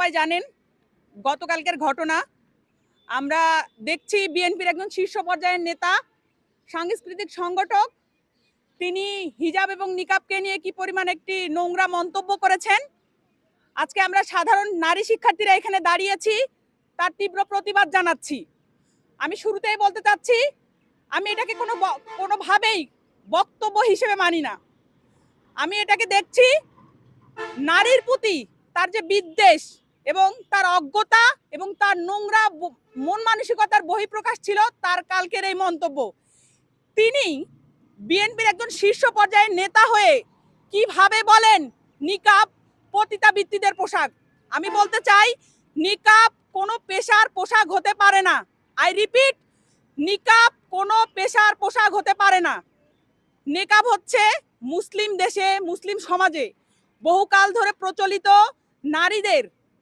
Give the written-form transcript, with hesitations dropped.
সবাই জানেন গতকালকের ঘটনা। আমরা দেখছি বিএনপির একজন শীর্ষ পর্যায়ের নেতা, সাংস্কৃতিক সংগঠক, তিনি হিজাব এবং নিকাবকে নিয়ে কি পরিমাণ একটি নোংরা মন্তব্য করেছেন। আজকে আমরা সাধারণ নারী শিক্ষার্থীরা এখানে দাঁড়িয়েছি, তার তীব্র প্রতিবাদ জানাচ্ছি। আমি শুরুতেই বলতে চাচ্ছি, আমি এটাকে কোনোভাবেই বক্তব্য হিসেবে মানি না। আমি এটাকে দেখছি নারীর প্রতি তার যে বিদ্বেষ এবং তার অজ্ঞতা এবং তার নোংরা মন মানসিকতার বহিঃপ্রকাশ ছিল তার কালকের এই মন্তব্য। তিনি বিএনপির একজন শীর্ষ পর্যায়ের নেতা হয়ে কিভাবে বলেন নিকাব পতিতাবৃত্তিদের পোশাক। আমি বলতে চাই, নিকাব কোনো পেশার পোশাক হতে পারে না। আই রিপিট, নিকাব কোনো পেশার পোশাক হতে পারে না। নিকাব হচ্ছে মুসলিম দেশে, মুসলিম সমাজে বহুকাল ধরে প্রচলিত নারীদের